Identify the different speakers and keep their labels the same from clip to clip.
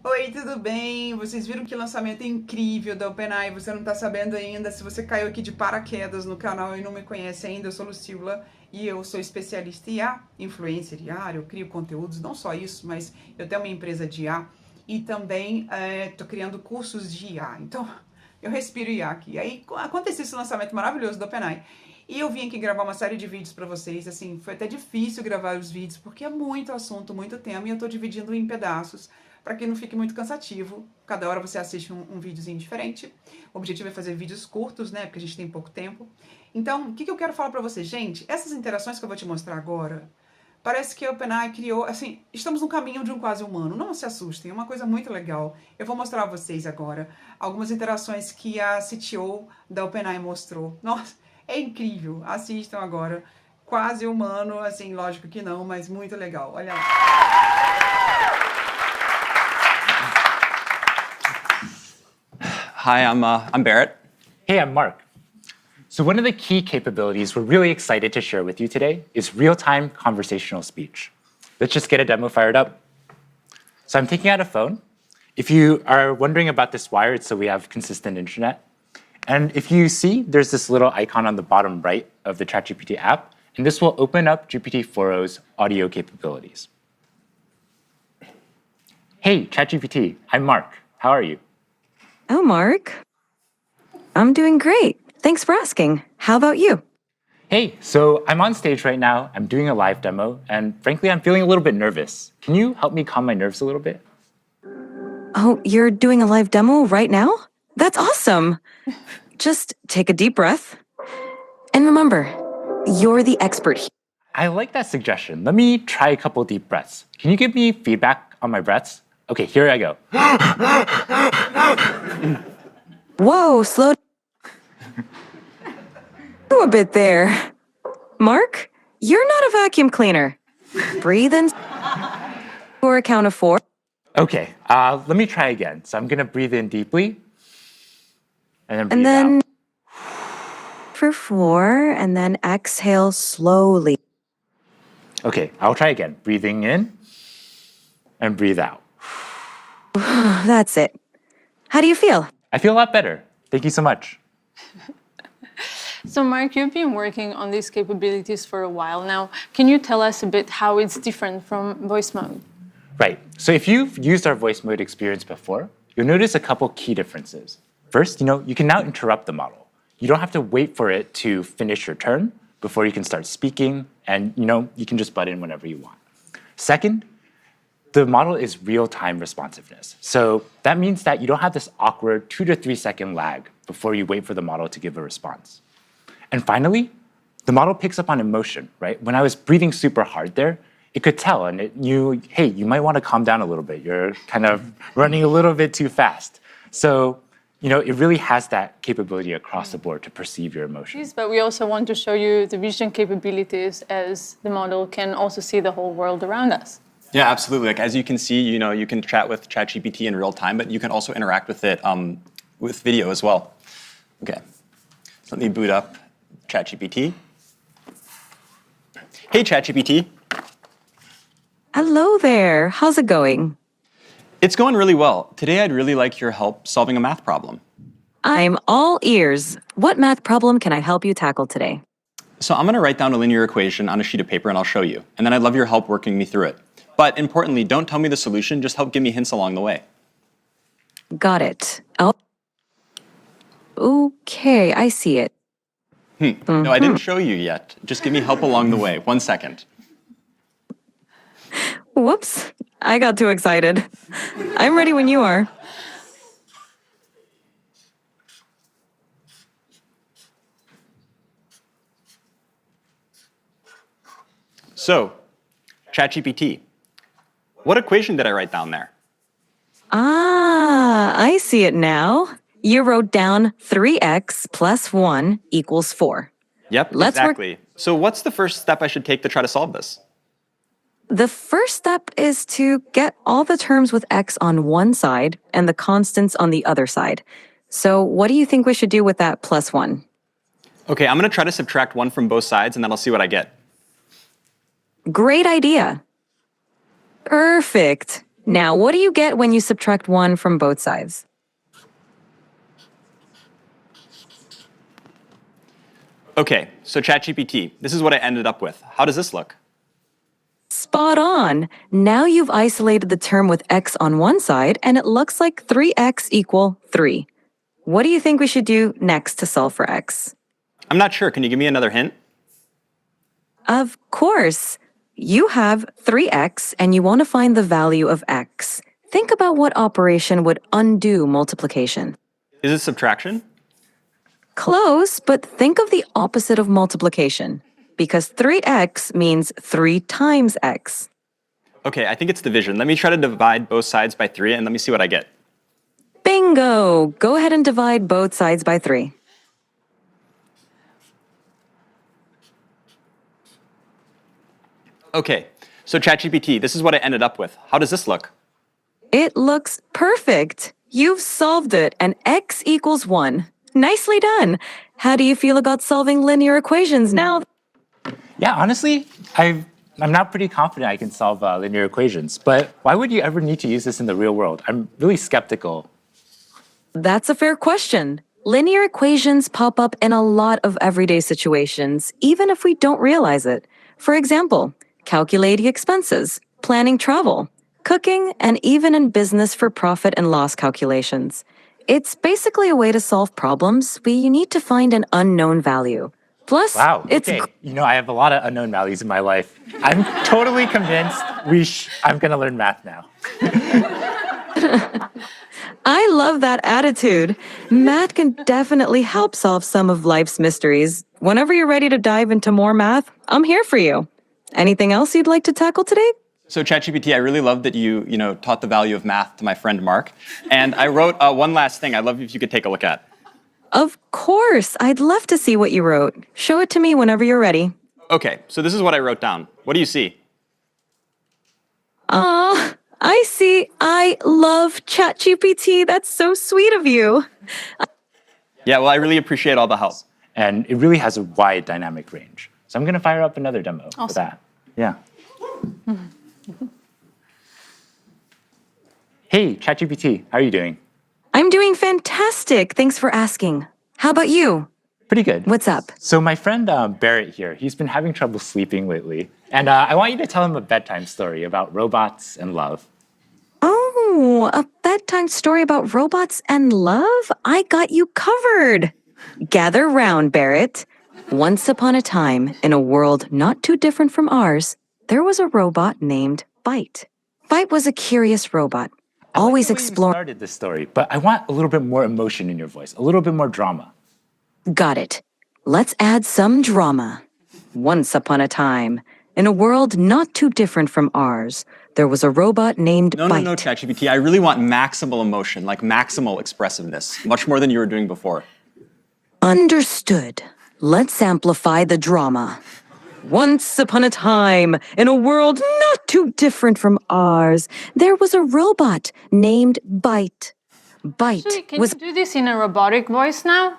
Speaker 1: Oi, tudo bem? Vocês viram que lançamento incrível da OpenAI? Você não tá sabendo ainda? Se você caiu aqui de paraquedas no canal e não me conhece ainda, eu sou Lucila e eu sou especialista em IA, influencer IA, eu crio conteúdos, não só isso, mas eu tenho uma empresa de IA e também tô criando cursos de IA. Então, eu respiro IA aqui. Aí aconteceu esse lançamento maravilhoso da OpenAI. E eu vim aqui gravar uma série de vídeos pra vocês, assim, foi até difícil gravar os vídeos, porque é muito assunto, muito tema, e eu tô dividindo em pedaços, para que não fique muito cansativo. Cada hora você assiste um videozinho diferente. O objetivo é fazer vídeos curtos, né, porque a gente tem pouco tempo. Então, o que eu quero falar pra vocês? Gente, essas interações que eu vou te mostrar agora, parece que a OpenAI criou, assim, estamos no caminho de um quase humano. Não se assustem, é uma coisa muito legal. Eu vou mostrar a vocês agora algumas interações que a CTO da OpenAI mostrou. Nossa, é incrível. Assistam agora. Quase humano, assim, lógico que não, mas muito legal. Olha lá.
Speaker 2: Hi, I'm Barrett.
Speaker 3: Hey, I'm Mark. So one of the key capabilities we're really excited to share with you today is real-time conversational speech. Let's just get a demo fired up. So I'm taking out a phone. If you are wondering about this wire, it's so we have consistent internet. And if you see, there's this little icon on the bottom right of the ChatGPT app, and this will open up GPT-4o's audio capabilities. Hey, ChatGPT, I'm Mark. How are you?
Speaker 4: Oh, Mark. I'm doing great. Thanks for asking. How about you?
Speaker 3: Hey, so I'm on stage right now. I'm doing a live demo, and frankly, I'm feeling a little bit nervous. Can you help me calm my nerves a little bit?
Speaker 4: Oh, you're doing a live demo right now? That's awesome. Just take a deep breath. And remember, you're the expert here.
Speaker 3: I like that suggestion. Let me try a couple deep breaths. Can you give me feedback on my breaths? Okay, here I go.
Speaker 4: Whoa, slow down a bit there. Mark, you're not a vacuum cleaner. Breathe in for a count of 4.
Speaker 3: Okay, let me try again. So I'm gonna breathe in deeply, and then breathe out.
Speaker 4: For 4, and then exhale slowly.
Speaker 3: Okay, I'll try again. Breathing in, and breathe out.
Speaker 4: That's it. How do you feel?
Speaker 3: I feel a lot better. Thank you so much.
Speaker 5: So Mark, you've been working on these capabilities for a while now. Can you tell us a bit how it's different from voice mode?
Speaker 3: Right, so if you've used our voice mode experience before, you'll notice a couple key differences. First, you can now interrupt the model. You don't have to wait for it to finish your turn before you can start speaking, and you can just butt in whenever you want. Second, the model is real-time responsiveness. So that means that you don't have this awkward 2 to 3 second lag before you wait for the model to give a response. And finally, the model picks up on emotion, right? When I was breathing super hard there, it could tell, and hey, you might want to calm down a little bit. You're kind of running a little bit too fast. So, it really has that capability across the board to perceive your emotions.
Speaker 5: But we also want to show you the vision capabilities, as the model can also see the whole world around us.
Speaker 2: Yeah, absolutely. Like, as you can see, you can chat with ChatGPT in real time, but you can also interact with it with video as well. Okay, so let me boot up ChatGPT. Hey, ChatGPT.
Speaker 4: Hello there. How's it going?
Speaker 2: It's going really well. Today, I'd really like your help solving a math problem.
Speaker 4: I'm all ears. What math problem can I help you tackle today?
Speaker 2: So I'm going to write down a linear equation on a sheet of paper, and I'll show you. And then I'd love your help working me through it. But importantly, don't tell me the solution. Just help give me hints along the way.
Speaker 4: Got it. Okay, I see it.
Speaker 2: No, I didn't show you yet. Just give me help along the way. 1 second.
Speaker 4: Whoops, I got too excited. I'm ready when you are.
Speaker 2: So, ChatGPT, what equation did I write down there?
Speaker 4: I see it now. You wrote down 3x plus 1 equals 4.
Speaker 2: Yep, exactly. So what's the first step I should take to try to solve this?
Speaker 4: The first step is to get all the terms with x on one side and the constants on the other side. So what do you think we should do with that plus 1?
Speaker 2: Okay, I'm going to try to subtract 1 from both sides, and then I'll see what I get.
Speaker 4: Great idea. Perfect. Now, what do you get when you subtract 1 from both sides?
Speaker 2: Okay, so ChatGPT, this is what I ended up with. How does this look?
Speaker 4: Spot on. Now you've isolated the term with x on one side, and it looks like 3x equal 3. What do you think we should do next to solve for x?
Speaker 2: I'm not sure. Can you give me another hint?
Speaker 4: Of course. You have 3x, and you want to find the value of x. Think about what operation would undo multiplication.
Speaker 2: Is it subtraction?
Speaker 4: Close, but think of the opposite of multiplication, because 3x means 3 times x.
Speaker 2: Okay, I think it's division. Let me try to divide both sides by 3 and let me see what I get.
Speaker 4: Bingo! Go ahead and divide both sides by 3.
Speaker 2: Okay, so ChatGPT, this is what I ended up with. How does this look?
Speaker 4: It looks perfect. You've solved it, and x equals 1. Nicely done. How do you feel about solving linear equations now?
Speaker 3: Yeah, honestly, I'm not pretty confident I can solve linear equations, but why would you ever need to use this in the real world? I'm really skeptical.
Speaker 4: That's a fair question. Linear equations pop up in a lot of everyday situations, even if we don't realize it. For example, calculating expenses, planning travel, cooking, and even in business for profit and loss calculations. It's basically a way to solve problems where you need to find an unknown value. Plus,
Speaker 3: Wow,
Speaker 4: it's
Speaker 3: okay. You know, I have a lot of unknown values in my life. I'm totally convinced I'm gonna learn math now.
Speaker 4: I love that attitude. Math can definitely help solve some of life's mysteries. Whenever you're ready to dive into more math, I'm here for you. Anything else you'd like to tackle today?
Speaker 2: So ChatGPT, I really love that you taught the value of math to my friend Mark. And I wrote one last thing I'd love if you could take a look at.
Speaker 4: Of course. I'd love to see what you wrote. Show it to me whenever you're ready.
Speaker 2: Okay, so this is what I wrote down. What do you see?
Speaker 4: I see. I love ChatGPT. That's so sweet of you.
Speaker 2: Yeah, well, I really appreciate all the help.
Speaker 3: And it really has a wide dynamic range. So I'm gonna fire up another demo for that. Yeah. Hey, ChatGPT, how are you doing?
Speaker 4: I'm doing fantastic. Thanks for asking. How about you?
Speaker 3: Pretty good.
Speaker 4: What's up?
Speaker 3: So my friend Barrett here, he's been having trouble sleeping lately. And I want you to tell him a bedtime story about robots and love.
Speaker 4: Oh, a bedtime story about robots and love? I got you covered. Gather round, Barrett. Once upon a time, in a world not too different from ours, there was a robot named Bite. Bite was a curious robot, always exploring.
Speaker 3: Started this story, but I want a little bit more emotion in your voice, a little bit more drama.
Speaker 4: Got it. Let's add some drama. Once upon a time, in a world not too different from ours, there was a robot named Bite.
Speaker 2: No, ChatGPT. I really want maximal emotion, like maximal expressiveness, much more than you were doing before.
Speaker 4: Understood. Let's amplify the drama. Once upon a time, in a world not too different from ours, there was a robot named Bite. Bite
Speaker 5: Actually, can
Speaker 4: was
Speaker 5: you do this in a robotic voice now?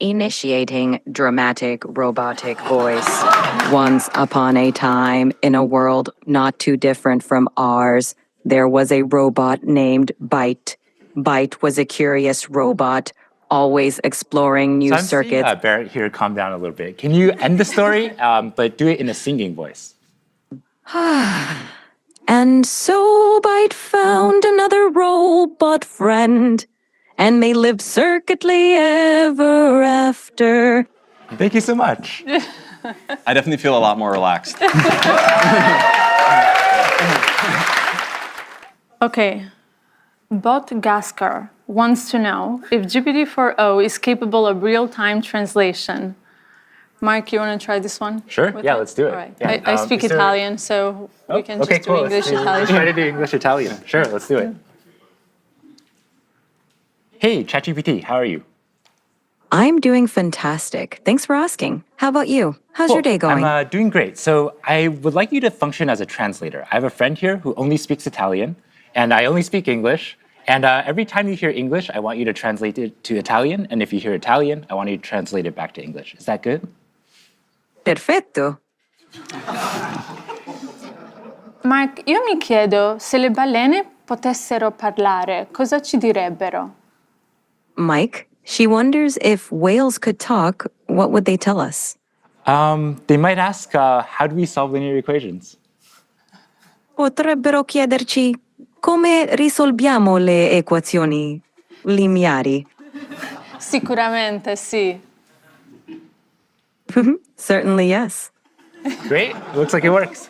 Speaker 4: initiating dramatic robotic voice. Once upon a time, in a world not too different from ours, there was a robot named Bite. Bite was a curious robot, always exploring new circuits.
Speaker 3: Seeing, Barrett here, calm down a little bit. Can you end the story, but do it in a singing voice?
Speaker 4: And so Bite found another robot friend, and they lived circuitly ever after.
Speaker 3: Thank you so much.
Speaker 2: I definitely feel a lot more relaxed.
Speaker 5: Okay. Bot Gaskar wants to know if GPT-4o is capable of real-time translation. Mark, you want to try this one?
Speaker 3: Sure. Yeah, let's do it.
Speaker 5: All right.
Speaker 3: Yeah,
Speaker 5: I speak Italian, so we can just do English Italian.
Speaker 3: Let's try to do English Italian. Sure, let's do it. Hey, ChatGPT, how are you?
Speaker 4: I'm doing fantastic. Thanks for asking. How about you? How's your day going?
Speaker 3: I'm doing great. So I would like you to function as a translator. I have a friend here who only speaks Italian, and I only speak English. And every time you hear English, I want you to translate it to Italian. And if you hear Italian, I want you to translate it back to English. Is that good?
Speaker 4: Perfetto.
Speaker 5: Mark, io mi chiedo se le balene potessero parlare, cosa ci direbbero?
Speaker 4: Mike, she wonders if whales could talk, what would they tell us?
Speaker 3: They might ask, how do we solve linear equations?
Speaker 4: Potrebbero chiederci come risolviamo le equazioni lineari.
Speaker 5: Sicuramente sì.
Speaker 4: Certainly, yes.
Speaker 3: Great, looks like it works.